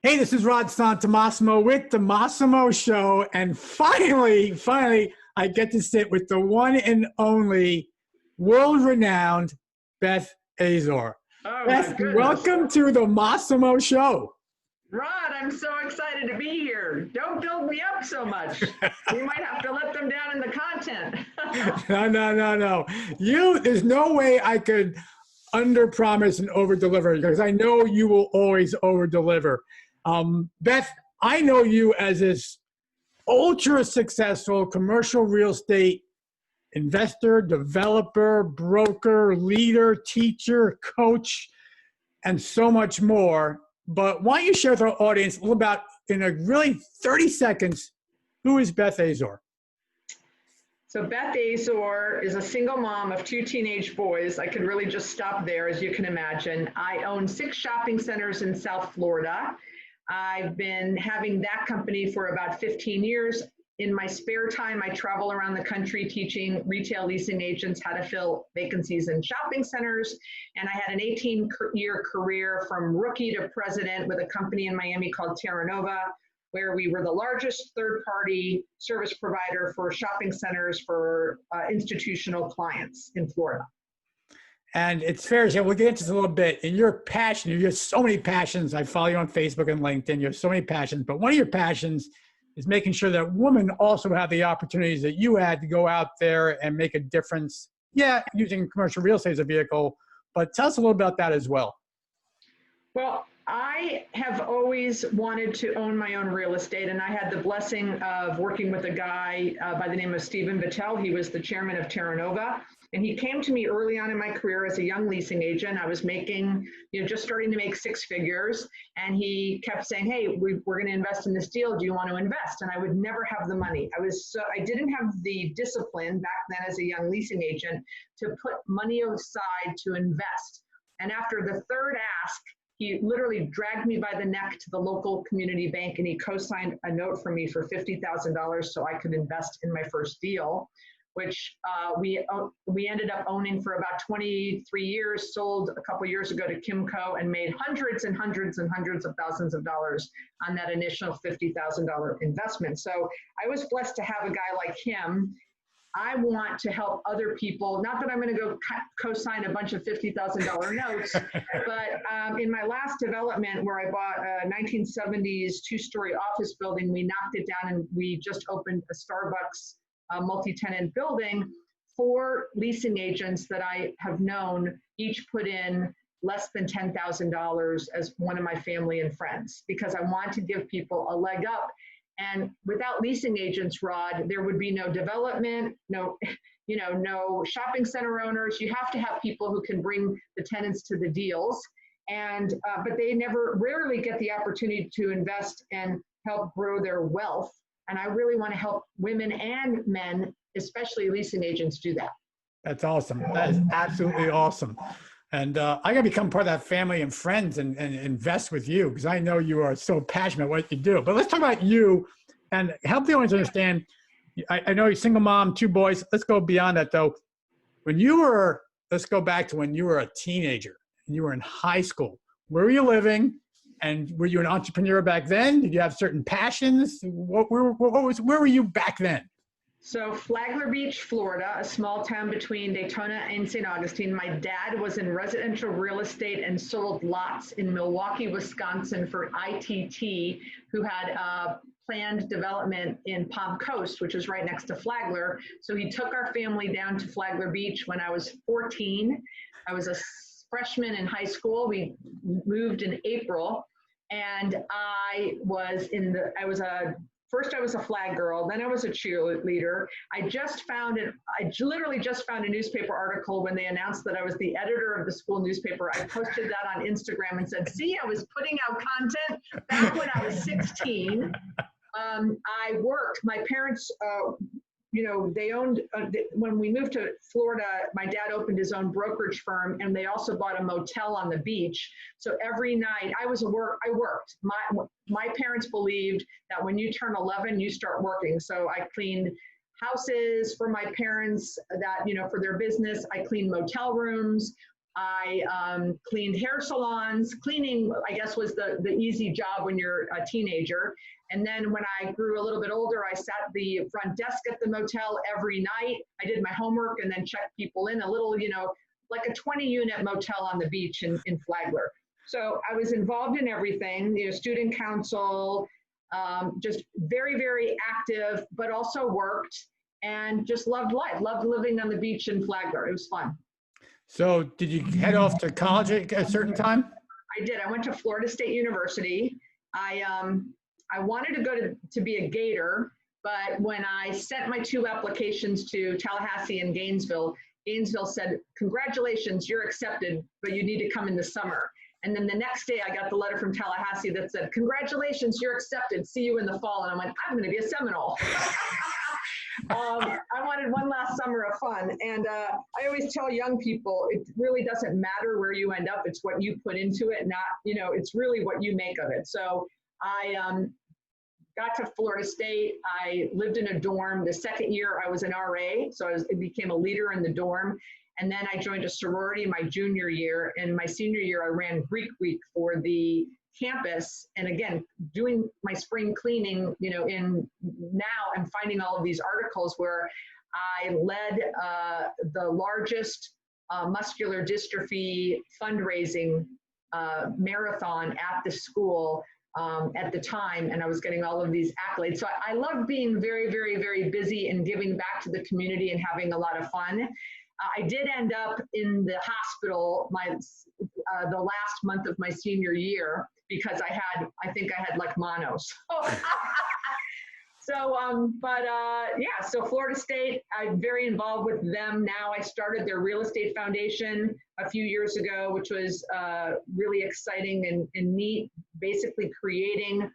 Hey, this is Rod Santomassimo with the Massimo Show. And finally, I get to sit with the one and only world-renowned Beth Azor. Oh my Beth, goodness. welcome to the Massimo Show. Rod, I'm so excited to be here. Don't build me up so much. We might have to let them down in the content. No. There's no way I could under-promise and over-deliver because I know you will always over-deliver. Beth, I know you as this ultra successful commercial real estate investor, developer, broker, leader, teacher, coach, and so much more. But why don't you share with our audience a little about, in a really 30 seconds, who is Beth Azor? So Beth Azor is a single mom of two teenage boys. I could really just stop there, as you can imagine. I own 6 shopping centers in South Florida. I've been having that company for about 15 years. In my spare time, I travel around the country teaching retail leasing agents how to fill vacancies in shopping centers. And I had an 18-year career from rookie to president with a company in Miami called Terra Nova, where we were the largest third-party service provider for shopping centers for institutional clients in Florida. And it's fair to say, we'll get into this a little bit. And your passion, you have so many passions. I follow you on Facebook and LinkedIn. You have so many passions. But one of your passions is making sure that women also have the opportunities that you had to go out there and make a difference. Yeah, using commercial real estate as a vehicle. But tell us a little about that as well. Well, I have always wanted to own my own real estate, and I had the blessing of working with a guy by the name of Stephen Vittel. He was the chairman of Terra Nova, and he came to me early on in my career as a young leasing agent. I was making, just starting to make 6 figures, and he kept saying, "Hey, we're going to invest in this deal. Do you want to invest?" And I would never have the money. I didn't have the discipline back then as a young leasing agent to put money aside to invest. And after the third ask, he literally dragged me by the neck to the local community bank, and he co-signed a note for me for $50,000 so I could invest in my first deal, which we ended up owning for about 23 years, sold a couple years ago to Kimco, and made hundreds and hundreds and hundreds of thousands of dollars on that initial $50,000 investment. So I was blessed to have a guy like him. I want to help other people, not that I'm going to go co-sign a bunch of $50,000 notes, but in my last development where I bought a 1970s 2-story office building, we knocked it down and we just opened a Starbucks multi-tenant building. 4 leasing agents that I have known each put in less than $10,000 as one of my family and friends, because I want to give people a leg up. And without leasing agents, Rod, there would be no development, no shopping center owners. You have to have people who can bring the tenants to the deals. And but they rarely get the opportunity to invest and help grow their wealth. And I really want to help women and men, especially leasing agents, do that. That's awesome. That is absolutely awesome. And I got to become part of that family and friends and invest with you, because I know you are so passionate about what you do. But let's talk about you and help the audience understand. I know you're a single mom, 2 boys. Let's go beyond that, though. Let's go back to when you were a teenager and you were in high school. Where were you living? And were you an entrepreneur back then? Did you have certain passions? Where were you back then? So Flagler Beach, Florida, a small town between Daytona and St. Augustine. My dad was in residential real estate and sold lots in Milwaukee, Wisconsin for ITT, who had planned development in Palm Coast, which is right next to Flagler. So he took our family down to Flagler Beach when I was 14. I was a freshman in high school. We moved in April, and First, I was a flag girl. Then I was a cheerleader. I literally just found a newspaper article when they announced that I was the editor of the school newspaper. I posted that on Instagram and said, "See, I was putting out content back when I was 16." I worked. My parents, they owned, when we moved to Florida, my dad opened his own brokerage firm, and they also bought a motel on the beach. So every night I worked. My parents believed that when you turn 11, you start working. So I cleaned houses for my parents for their business. I cleaned motel rooms. I cleaned hair salons. Cleaning, I guess, was the easy job when you're a teenager. And then when I grew a little bit older, I sat at the front desk at the motel every night. I did my homework and then checked people in, a little, like a 20-unit motel on the beach in Flagler. So I was involved in everything, student council, just very, very active, but also worked and just loved life, loved living on the beach in Flagler. It was fun. So did you head off to college at a certain time? I did. I went to Florida State University. I wanted to go to be a Gator, but when I sent my 2 applications to Tallahassee and Gainesville said, "Congratulations, you're accepted, but you need to come in the summer." And then the next day I got the letter from Tallahassee that said, "Congratulations, you're accepted. See you in the fall." And I went, I'm going to be a Seminole. I wanted one last summer of fun. And I always tell young people, it really doesn't matter where you end up. It's what you put into it, not, it's really what you make of it. So I got to Florida State. I lived in a dorm. The second year I was an RA, so I became a leader in the dorm. And then I joined a sorority my junior year. And my senior year, I ran Greek Week for the campus. And again, doing my spring cleaning, now I'm finding all of these articles where I led the largest muscular dystrophy fundraising marathon at the school at the time, and I was getting all of these accolades. So I love being very, very, very busy and giving back to the community and having a lot of fun. I did end up in the hospital the last month of my senior year because I think I had like mono. So Florida State, I'm very involved with them now. I started their real estate foundation a few years ago, which was really exciting and neat, basically creating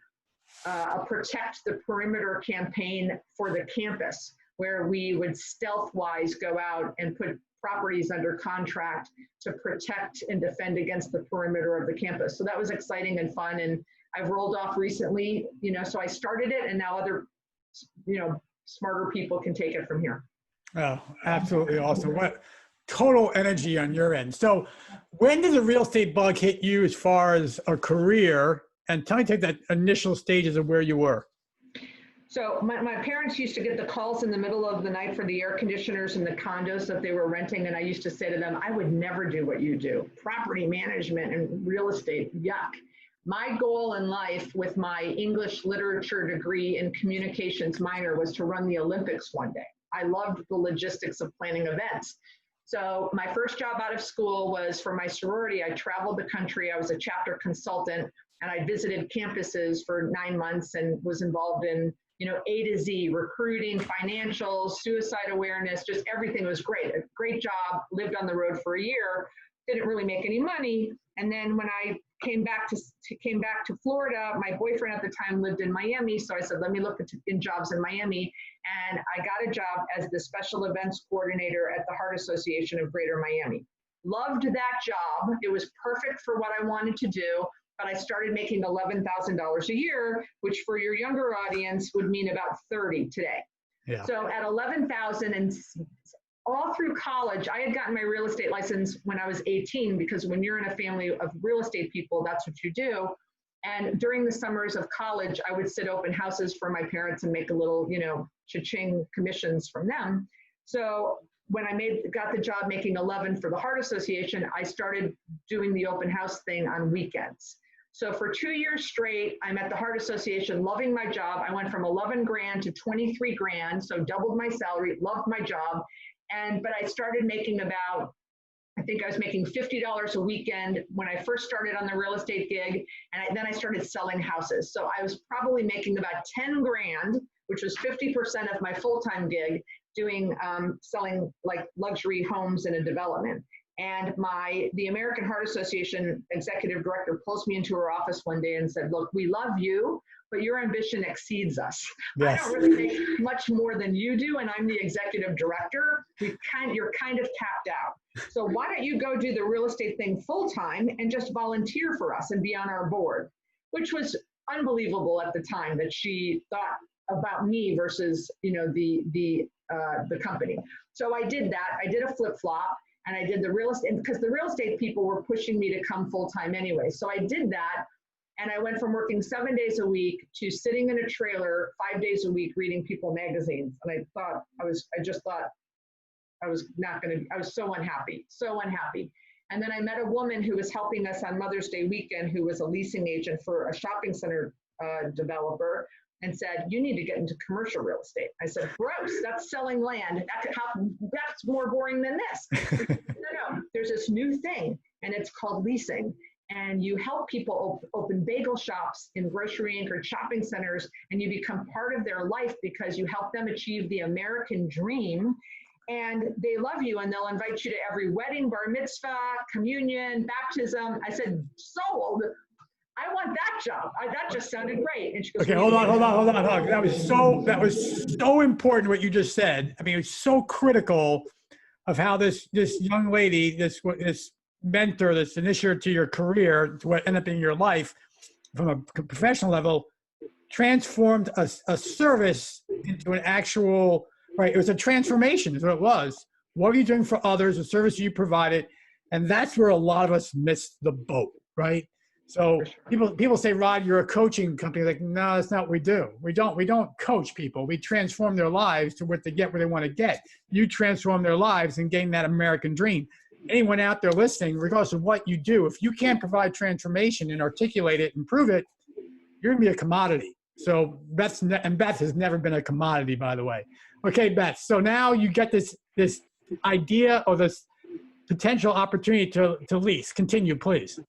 a Protect the Perimeter campaign for the campus, where we would stealth-wise go out and put properties under contract to protect and defend against the perimeter of the campus. So that was exciting and fun. And I've rolled off recently, so I started it and now other, smarter people can take it from here. Oh, absolutely awesome. What total energy on your end. So when did the real estate bug hit you as far as a career? And tell me, take that initial stages of where you were. So my parents used to get the calls in the middle of the night for the air conditioners in the condos that they were renting. And I used to say to them, I would never do what you do. Property management and real estate, yuck. My goal in life with my English literature degree and communications minor was to run the Olympics one day. I loved the logistics of planning events. So my first job out of school was for my sorority. I traveled the country. I was a chapter consultant and I visited campuses for 9 months and was involved in A to Z, recruiting, financials, suicide awareness, just everything was great. A great job, lived on the road for a year, didn't really make any money. And then when I came back to Florida, my boyfriend at the time lived in Miami. So I said, let me look in jobs in Miami. And I got a job as the special events coordinator at the Heart Association of Greater Miami. Loved that job. It was perfect for what I wanted to do. But I started making $11,000 a year, which for your younger audience would mean about 30 today. Yeah. So at 11,000 and all through college, I had gotten my real estate license when I was 18, because when you're in a family of real estate people, that's what you do. And during the summers of college, I would sit open houses for my parents and make a little, cha-ching commissions from them. So when I got the job making 11 for the Heart Association, I started doing the open house thing on weekends. So for 2 years straight, I'm at the Heart Association, loving my job. I went from 11 grand to 23 grand, so doubled my salary, loved my job. But I started making I think I was making $50 a weekend when I first started on the real estate gig. And then I started selling houses. So I was probably making about 10 grand, which was 50% of my full-time gig, doing selling like luxury homes in a development. And the American Heart Association executive director pulls me into her office one day and said, look, we love you, but your ambition exceeds us. Yes. I don't really make much more than you do, and I'm the executive director. You're kind of tapped out. So why don't you go do the real estate thing full time and just volunteer for us and be on our board? Which was unbelievable at the time that she thought about me versus the company. So I did that. I did a flip flop. And I did the real estate, because the real estate people were pushing me to come full-time anyway. So I did that. And I went from working 7 days a week to sitting in a trailer 5 days a week reading People magazines. And I just thought I was not going to, I was so unhappy, so unhappy. And then I met a woman who was helping us on Mother's Day weekend, who was a leasing agent for a shopping center developer, and said, you need to get into commercial real estate. I said, gross, that's selling land. That's more boring than this. No, there's this new thing, and it's called leasing. And you help people open bagel shops in grocery anchored shopping centers, and you become part of their life because you help them achieve the American dream. And they love you, and they'll invite you to every wedding, bar mitzvah, communion, baptism. I said, sold. I want that job. That just sounded great. And she goes, okay, hold on. That was so important what you just said. I mean, it's so critical of how this young lady, this mentor, this initiator to your career, to what ended up being your life, from a professional level, transformed a service into an actual, right? It was a transformation is what it was. What are you doing for others, the service you provided? And that's where a lot of us miss the boat, right? So people say, Rod, you're a coaching company. Like, no, that's not what we do. We don't coach people. We transform their lives to what they get where they want to get. You transform their lives and gain that American dream. Anyone out there listening, regardless of what you do, if you can't provide transformation and articulate it and prove it, you're gonna be a commodity. So Beth has never been a commodity, by the way. Okay, Beth. So now you get this idea or this potential opportunity to lease. Continue, please.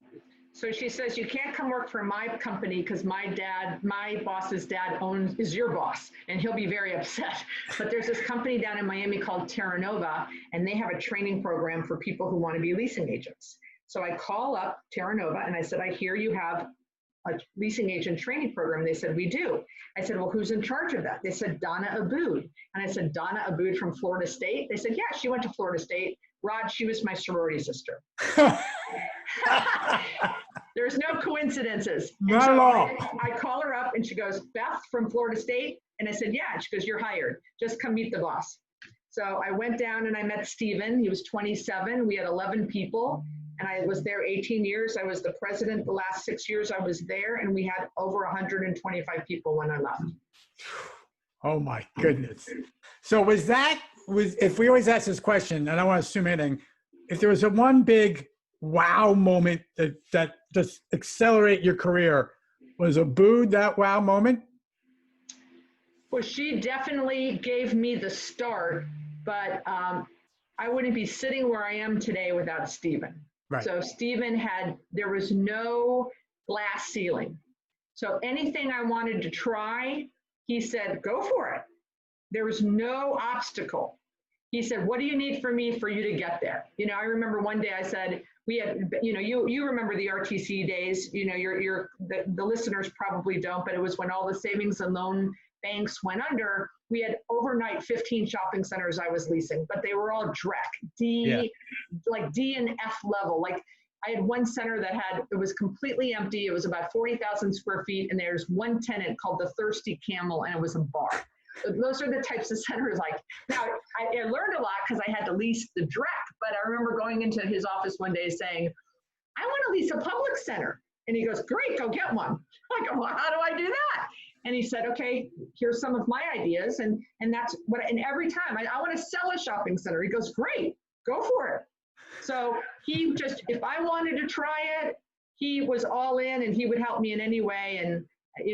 So she says, you can't come work for my company because my boss's dad is your boss, and he'll be very upset. But there's this company down in Miami called Terra Nova, and they have a training program for people who want to be leasing agents. So I call up Terra Nova and I said, I hear you have a leasing agent training program. They said, we do. I said, well, who's in charge of that? They said, Donna Abood. And I said, Donna Abood from Florida State? They said, yeah, she went to Florida State. Rod, she was my sorority sister. There's no coincidences. Not at all. I call her up and she goes, Beth from Florida State? And I said, yeah. She goes, you're hired. Just come meet the boss. So I went down and I met Steven. He was 27. We had 11 people. And I was there 18 years. I was the president the last 6 years I was there. And we had over 125 people when I left. Oh my goodness. So if we always ask this question, and I don't want to assume anything, if there was a one big wow moment that just accelerate your career, was Abood that wow moment? Well, she definitely gave me the start, but I wouldn't be sitting where I am today without Steven. Right. So Steven there was no glass ceiling. So anything I wanted to try, he said, go for it. There was no obstacle. He said, what do you need from me for you to get there? You know, I remember one day I said, we had, you remember the RTC days, the listeners probably don't, but it was when all the savings and loan banks went under. We had overnight 15 shopping centers I was leasing, but they were all DREC, like D and F level. Like I had one center it was completely empty. It was about 40,000 square feet. And there's one tenant called the Thirsty Camel, and it was a bar. Those are the types of centers. Like now, I learned a lot because I had to lease the DREC, but I remember going into his office one day saying, I want to lease a public center. And he goes, great, go get one. I go, well, how do I do that? And he said, okay, here's some of my ideas. And that's what, and every time I want to sell a shopping center, he goes, great, go for it. So he just, if I wanted to try it, he was all in and he would help me in any way. And,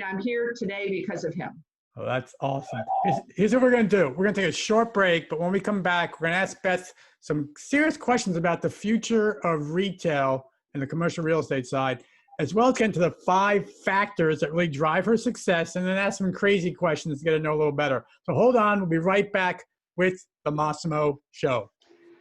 I'm here today because of him. Oh, that's awesome. Here's what we're going to do. We're going to take a short break, but when we come back, we're going to ask Beth some serious questions about the future of retail and the commercial real estate side, as well as get into the 5 factors that really drive her success, and then ask some crazy questions to get to know a little better. So hold on. We'll be right back with the Massimo Show.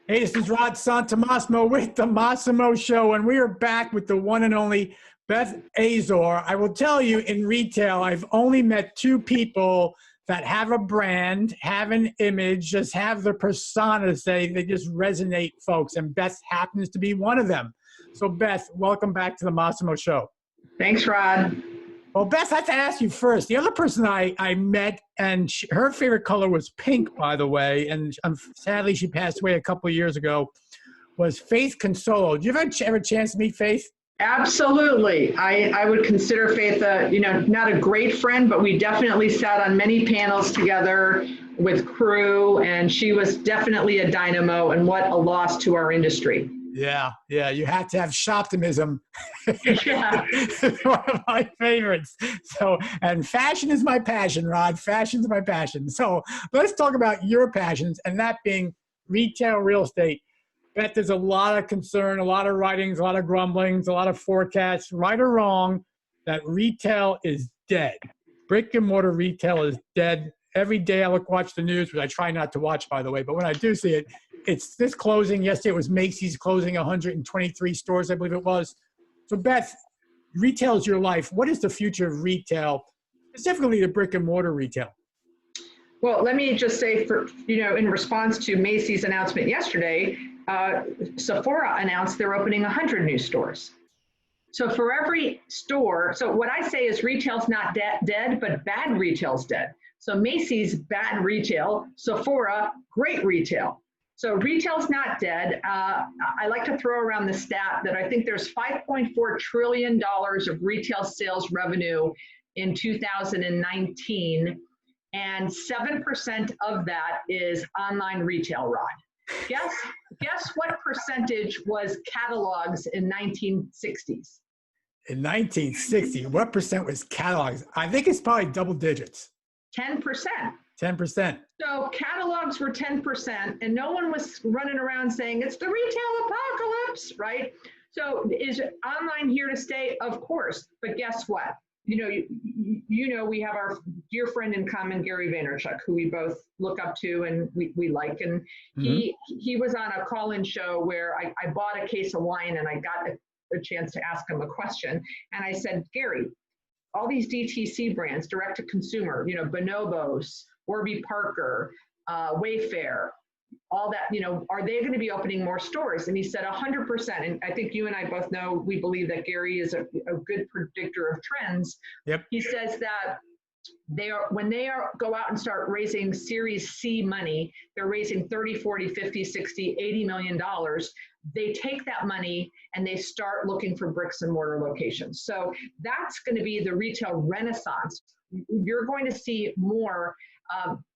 Hey, this is Rod Santomassimo with the Massimo Show, and we are back with the one and only Beth Azor. I will tell you, in retail, I've only met 2 people that have a brand, have an image, just have the persona, they just resonate, folks, and Beth happens to be one of them. So Beth, welcome back to the Massimo Show. Thanks, Rod. Well, Beth, I have to ask you first. The other person I met, and her favorite color was pink, by the way, and sadly she passed away a couple of years ago, was Faith Consolo. Did you ever a chance to meet Faith? Absolutely. I would consider Faith, not a great friend, but we definitely sat on many panels together with CRE, and she was definitely a dynamo, and what a loss to our industry. Yeah, you have to have shoptimism. Yeah. One of my favorites. So, and fashion is my passion, Rod. Fashion's my passion. So let's talk about your passions, and that being retail real estate. Bet there's a lot of concern, a lot of writings, a lot of grumblings, a lot of forecasts, right or wrong, that retail is dead. Brick and mortar retail is dead. Every day I watch the news, which I try not to watch, by the way, but when I do see it, it's this closing. Yesterday it was Macy's closing 123 stores, I believe it was. So Beth, retail is your life. What is the future of retail, specifically the brick and mortar retail? Well, let me just say, in response to Macy's announcement yesterday, Sephora announced they're opening 100 new stores. So for every store, so what I say is retail's not dead, but bad retail's dead. So Macy's, bad retail. Sephora, great retail. So retail's not dead. I like to throw around the stat that I think there's $5.4 trillion of retail sales revenue in 2019, and 7% of that is online retail, Rod. Guess what percentage was catalogs in 1960s? In 1960, what percent was catalogs? I think it's probably double digits. 10%. 10%. So catalogs were 10%, and no one was running around saying it's the retail apocalypse, right? So is online here to stay? Of course. But guess what? We have our dear friend in common, Gary Vaynerchuk, who we both look up to and we like. And he was on a call-in show where I bought a case of wine and I got a chance to ask him a question. And I said, Gary, all these DTC brands, direct to consumer, Bonobos, Warby Parker, Wayfair, all that, are they going to be opening more stores? And he said 100%. And I think you and I both know, we believe that Gary is a good predictor of trends. Yep. He says that when they go out and start raising Series C money, they're raising 30, 40, 50, 60, $80 million. They take that money and they start looking for bricks and mortar locations. So that's going to be the retail renaissance. You're going to see more.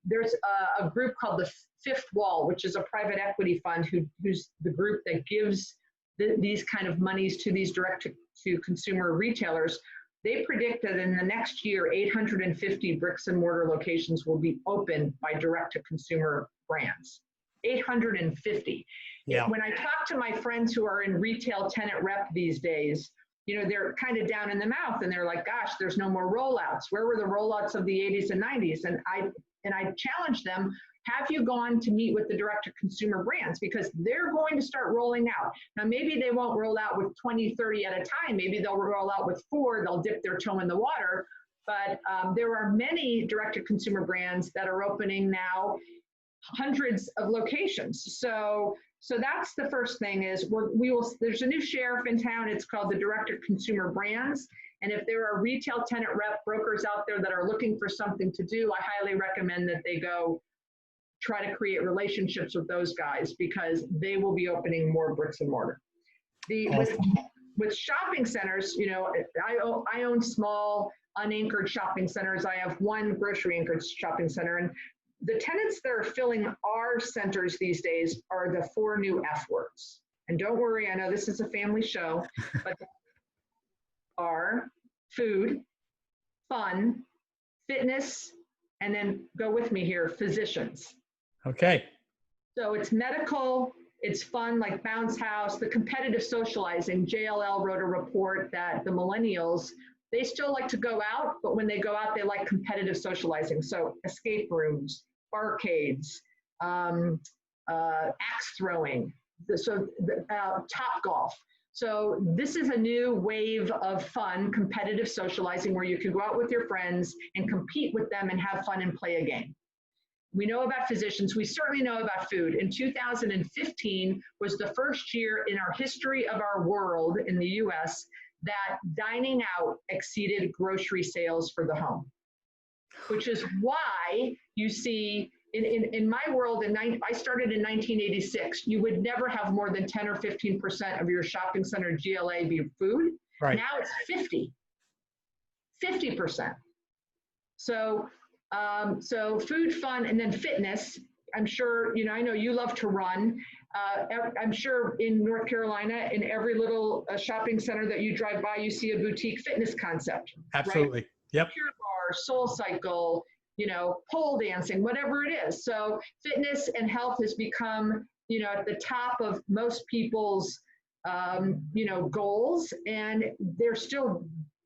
There's a group called the Fifth Wall, which is a private equity fund who's the group that gives these kind of monies to these direct-to-consumer retailers. They predict that in the next year, 850 bricks and mortar locations will be opened by direct-to-consumer brands. 850. Yeah. When I talk to my friends who are in retail tenant rep these days, they're kind of down in the mouth and they're like, gosh, there's no more rollouts. Where were the rollouts of the 80s and 90s? And I challenge them, have you gone to meet with the direct-to-consumer brands? Because they're going to start rolling out. Now, maybe they won't roll out with 20, 30 at a time. Maybe they'll roll out with 4. They'll dip their toe in the water. But there are many direct-to-consumer brands that are opening now hundreds of locations. So that's the first thing is there's a new sheriff in town. It's called the direct-to-consumer brands. And if there are retail tenant rep brokers out there that are looking for something to do, I highly recommend that they go try to create relationships with those guys because they will be opening more bricks and mortar. With shopping centers, I own small unanchored shopping centers. I have one grocery anchored shopping center, and the tenants that are filling our centers these days are the 4 new F words. And don't worry, I know this is a family show, but are food, fun, fitness, and then go with me here, physicians. Okay. So it's medical, it's fun, like bounce house, the competitive socializing. JLL wrote a report that the millennials, they still like to go out, but when they go out, they like competitive socializing. So escape rooms, barcades, axe throwing, top golf. So this is a new wave of fun, competitive socializing where you can go out with your friends and compete with them and have fun and play a game. We know about physicians. We certainly know about food. In 2015 was the first year in our history of our world in the US that dining out exceeded grocery sales for the home, which is why you see in my world, I started in 1986, you would never have more than 10 or 15% of your shopping center GLA be food. Right. Now it's 50%. So, so food, fun, and then fitness. I'm sure, I know you love to run. I'm sure in North Carolina, in every little shopping center that you drive by, you see a boutique fitness concept. Absolutely. Right? Yep. Pure Barre, Soul Cycle, pole dancing, whatever it is. So fitness and health has become, at the top of most people's, goals. And there's still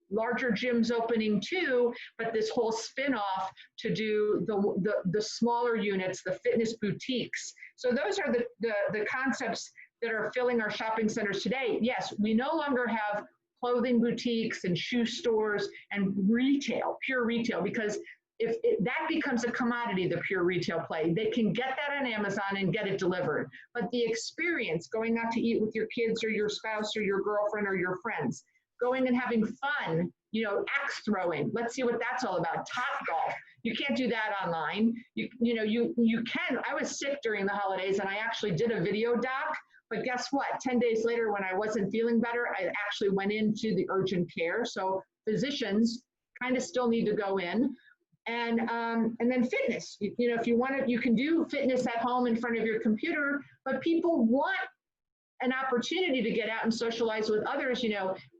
larger gyms opening too, but this whole spin-off to do the smaller units, the fitness boutiques. So those are the concepts that are filling our shopping centers today. Yes, we no longer have clothing boutiques and shoe stores and retail, pure retail, because if that becomes a commodity, the pure retail play, they can get that on Amazon and get it delivered. But the experience, going out to eat with your kids or your spouse or your girlfriend or your friends, going and having fun, axe throwing. Let's see what that's all about. Top golf. You can't do that online. You can. I was sick during the holidays and I actually did a video doc, but guess what? 10 days later, when I wasn't feeling better, I actually went into the urgent care. So physicians kind of still need to go in. And then fitness. If you want to, you can do fitness at home in front of your computer, but people want an opportunity to get out and socialize with others.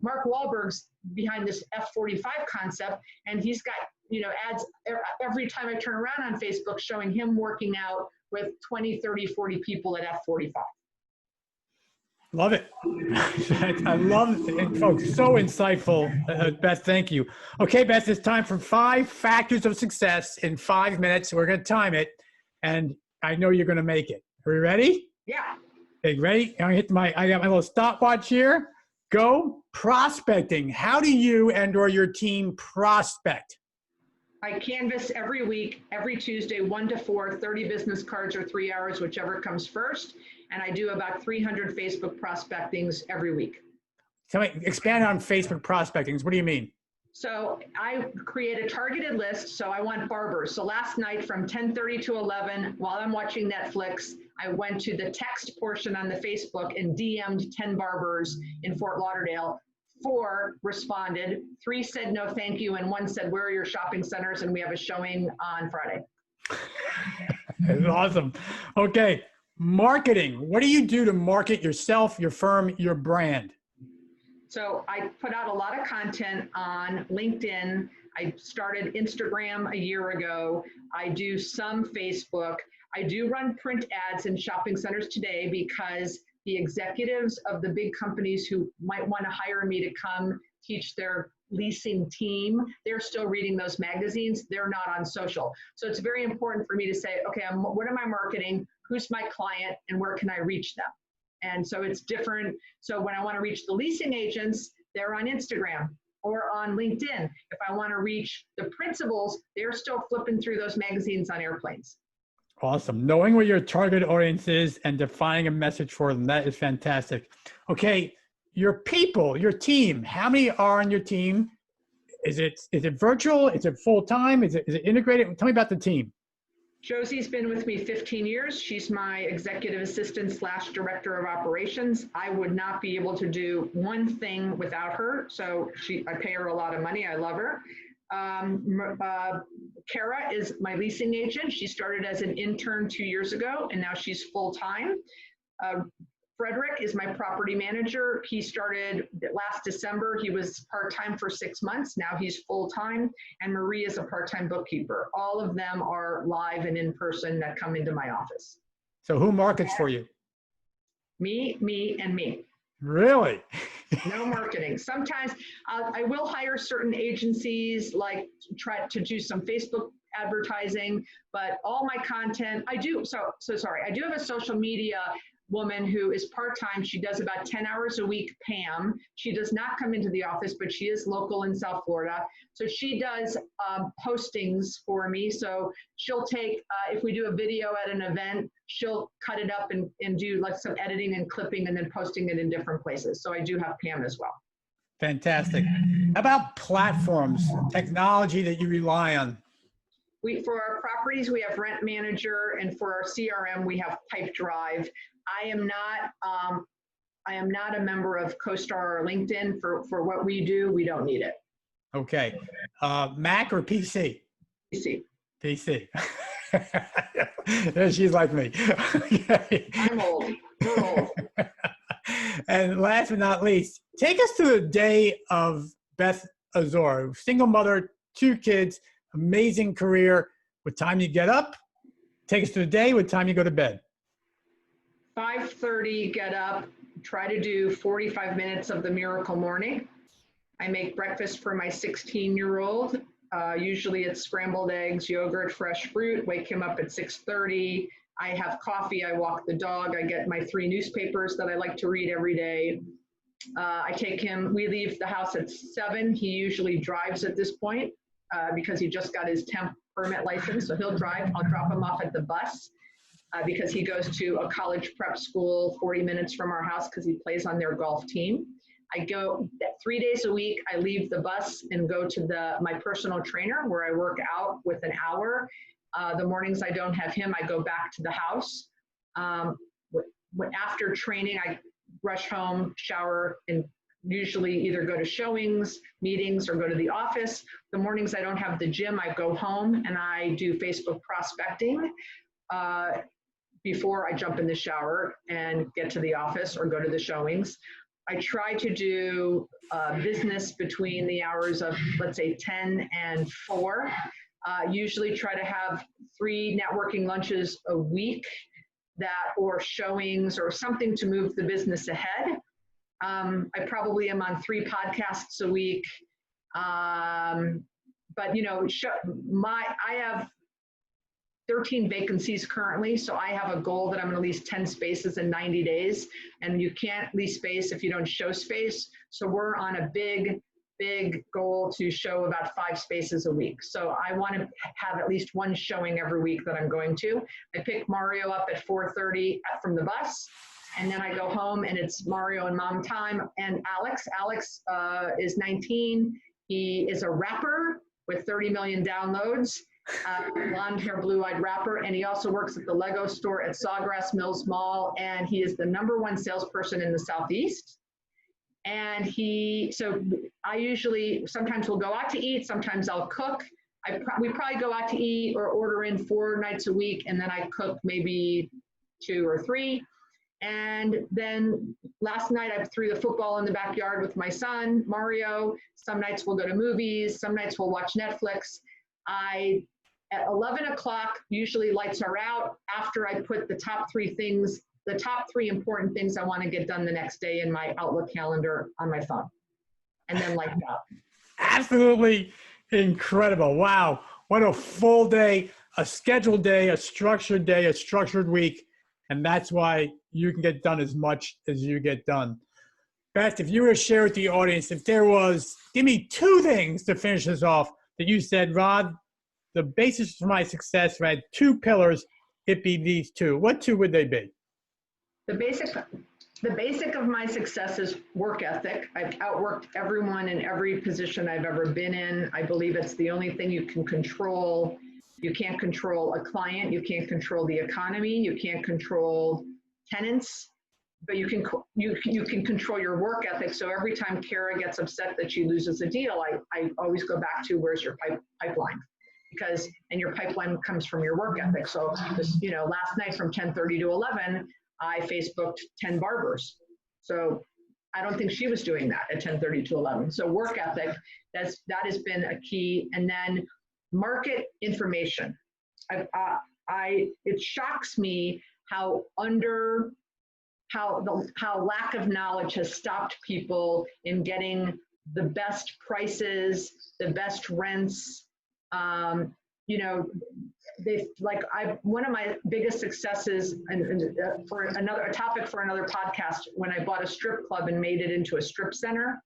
Mark Wahlberg's behind this F45 concept, and he's got, ads every time I turn around on Facebook showing him working out with 20, 30, 40 people at F45. Love it. I love it. Folks, so insightful. Beth, thank you. Okay, Beth, it's time for 5 factors of success in 5 minutes. We're going to time it, and I know you're going to make it. Are we ready? Yeah. Okay, ready? I got my little stopwatch here. Go. Prospecting. How do you and/or your team prospect? I canvass every week, every Tuesday, 1 to 4, 30 business cards or 3 hours, whichever comes first. And I do about 300 Facebook prospectings every week. Tell me, expand on Facebook prospectings. What do you mean? So I create a targeted list. So I want barbers. So last night from 10:30 to 11, while I'm watching Netflix, I went to the text portion on the Facebook and DM'd 10 barbers in Fort Lauderdale. 4 responded, 3 said no thank you, and 1 said, where are your shopping centers? And we have a showing on Friday. That's awesome. Okay, marketing. What do you do to market yourself, your firm, your brand? So I put out a lot of content on LinkedIn. I started Instagram a year ago. I do some Facebook. I do run print ads in shopping centers today because the executives of the big companies who might want to hire me to come teach their leasing team, they're still reading those magazines. They're not on social. So it's very important for me to say, okay, what am I marketing? Who's my client? And where can I reach them? And so it's different. So when I want to reach the leasing agents, they're on Instagram or on LinkedIn. If I want to reach the principals, they're still flipping through those magazines on airplanes. Awesome. Knowing where your target audience is and defining a message for them. That is fantastic. Okay. Your people, your team, how many are on your team? Is it virtual? Is it full-time? Is it integrated? Tell me about the team. Josie's been with me 15 years. She's my executive assistant / director of operations. I would not be able to do one thing without her. So I pay her a lot of money. I love her. Kara is my leasing agent. She started as an intern 2 years ago, and now she's full-time. Frederick is my property manager. He started last December. He was part-time for 6 months. Now he's full-time. And Marie is a part-time bookkeeper. All of them are live and in person that come into my office. So who markets for you? Me, and me. Really? No marketing. Sometimes I will hire certain agencies, like try to do some Facebook advertising, but all my content, I do have a social media woman who is part-time. She does about 10 hours a week, Pam. She does not come into the office, but she is local in South Florida. So she does postings for me. So she'll take, if we do a video at an event, she'll cut it up and do like some editing and clipping and then posting it in different places. So I do have Pam as well. Fantastic. How about platforms, technology that you rely on? For our properties, we have Rent Manager, and for our CRM, we have Pipedrive. I am not a member of CoStar or LinkedIn for what we do. We don't need it. Okay. Mac or PC? PC. PC. She's like me. Okay. I'm old. We're old. And last but not least, take us to the day of Beth Azor, single mother, 2 kids, amazing career. What time you get up? Take us to the day. What time you go to bed? 5:30, get up, try to do 45 minutes of the miracle morning. I make breakfast for my 16-year-old. Usually it's scrambled eggs, yogurt, fresh fruit. Wake him up at 6:30. I have coffee. I walk the dog. I get my 3 newspapers that I like to read every day. I take him. We leave the house at 7. He usually drives at this point because he just got his temp permit license. So he'll drive. I'll drop him off at the bus because he goes to a college prep school 40 minutes from our house because he plays on their golf team. I go 3 days a week. I leave the bus and go to my personal trainer where I work out with an hour. The mornings I don't have him, I go back to the house. After training, I rush home, shower, and usually either go to showings, meetings, or go to the office. The mornings I don't have the gym, I go home and I do Facebook prospecting before I jump in the shower and get to the office or go to the showings. I try to do business between the hours of, let's say, 10 and 4. Usually try to have 3 networking lunches a week or showings or something to move the business ahead. I probably am on 3 podcasts a week. But I have 13 vacancies currently, so I have a goal that I'm going to lease 10 spaces in 90 days, and you can't lease space if you don't show space. So we're on a big goal to show about 5 spaces a week. So I want to have at least 1 showing every week that I'm going to. I pick Mario up at 4:30 from the bus, and then I go home and it's Mario and mom time. And Alex is 19. He is a rapper with 30 million downloads. Blonde hair, blue-eyed rapper, and he also works at the Lego store at Sawgrass Mills Mall, and he is the #1 salesperson in the Southeast. And I usually, sometimes we'll go out to eat, sometimes I'll cook. We probably go out to eat or order in 4 nights a week, and then I cook maybe 2 or 3. And then last night I threw the football in the backyard with my son, Mario. Some nights we'll go to movies, some nights we'll watch Netflix. At 11 o'clock, usually lights are out after I put the top 3 important things I want to get done the next day in my Outlook calendar on my phone. And then lights out. Absolutely incredible. Wow. What a full day, a scheduled day, a structured week. And that's why you can get done as much as you get done. Beth, if you were to share with the audience, give me 2 things to finish this off that you said, Rod, the basis for my success, if I had 2 pillars, it'd be these 2. What 2 would they be? The basic of my success is work ethic. I've outworked everyone in every position I've ever been in. I believe it's the only thing you can control. You can't control a client. You can't control the economy. You can't control tenants, but you can control your work ethic. So every time Kara gets upset that she loses a deal, I always go back to where's your pipeline. And your pipeline comes from your work ethic. So, last night from 10:30 to 11, I Facebooked 10 barbers. So I don't think she was doing that at 10:30 to 11. So work ethic, that has been a key. And then market information. It shocks me how lack of knowledge has stopped people in getting the best prices, the best rents. One of my biggest successes, and for a topic for another podcast, when I bought a strip club and made it into a strip center.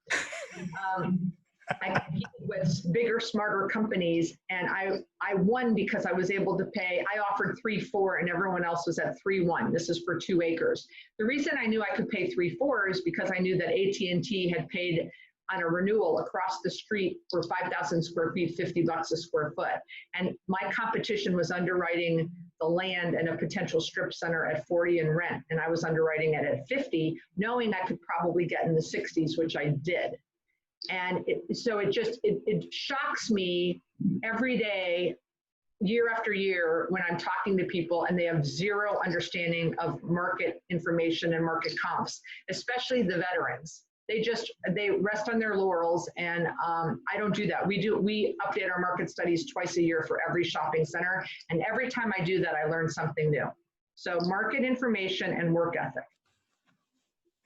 I competed with bigger, smarter companies, and I won because I was able to pay. I offered 3.4, and everyone else was at 3.1. This is for 2 acres. The reason I knew I could pay 3.4 is because I knew that AT&T had paid on a renewal across the street for 5,000 square feet, $50 a square foot. And my competition was underwriting the land and a potential strip center at 40 in rent. And I was underwriting it at 50, knowing I could probably get in the 60s, which I did. And so it shocks me every day, year after year, when I'm talking to people and they have zero understanding of market information and market comps, especially the veterans. They rest on their laurels, and I don't do that. We update our market studies twice a year for every shopping center, and every time I do that, I learn something new. So market information and work ethic.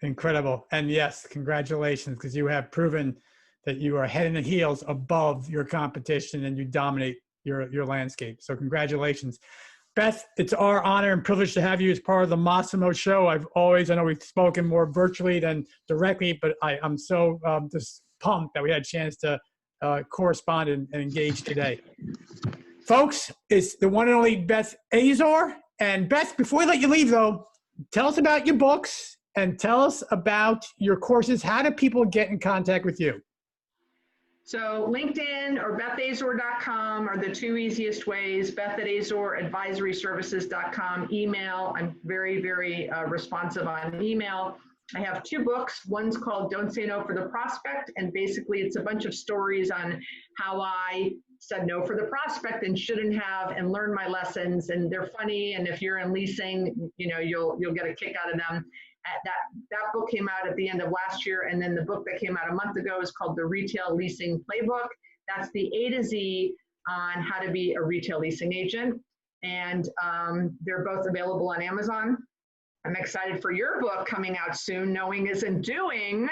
Incredible. And yes, congratulations, because you have proven that you are head and heels above your competition and you dominate your landscape. So congratulations. Beth, it's our honor and privilege to have you as part of the Massimo Show. I know we've spoken more virtually than directly, but I'm so just pumped that we had a chance to correspond and engage today. Folks, it's the one and only Beth Azor. And Beth, before we let you leave though, tell us about your books and tell us about your courses. How do people get in contact with you? So LinkedIn or BethAzor.com are the two easiest ways. Beth at AzorAdvisoryServices.com. Email. I'm very, very responsive on email. I have two books. One's called Don't Say No for the Prospect. And basically it's a bunch of stories on how I said no for the prospect and shouldn't have, and learned my lessons. And they're funny. And if you're in leasing, you'll get a kick out of them. That book came out at the end of last year, and then the book that came out a month ago is called The Retail Leasing Playbook. That's the A to Z on how to be a retail leasing agent, and they're both available on Amazon. I'm excited for your book coming out soon, Knowing Isn't Doing.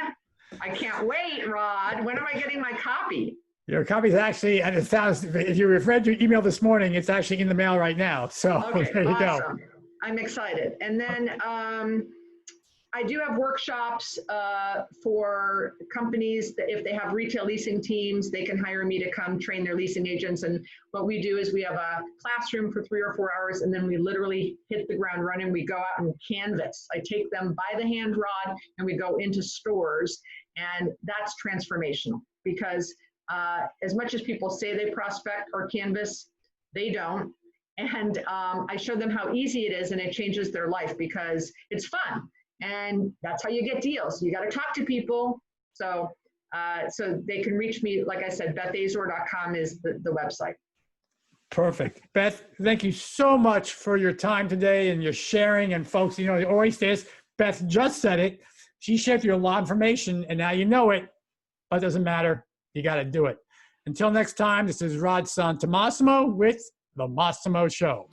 I can't wait, Rod. When am I getting my copy? Your copy's actually, and it sounds, if you read your email this morning, it's actually in the mail right now. So okay, there you awesome. go. I'm excited. And then I do have workshops for companies that if they have retail leasing teams, they can hire me to come train their leasing agents. And what we do is we have a classroom for 3 or 4 hours, and then we literally hit the ground running. We go out and canvas. I take them by the hand, Rod, and we go into stores. And that's transformational because as much as people say they prospect or canvas, they don't. And I show them how easy it is, and it changes their life because it's fun. And that's how you get deals. You got to talk to people. So they can reach me. Like I said, BethAzor.com is the website. Perfect. Beth, thank you so much for your time today and your sharing. And folks, it always says, Beth just said it. She shared you a lot of information, and now you know it, but it doesn't matter. You got to do it. Until next time, this is Rod Santomassimo with The Massimo Show.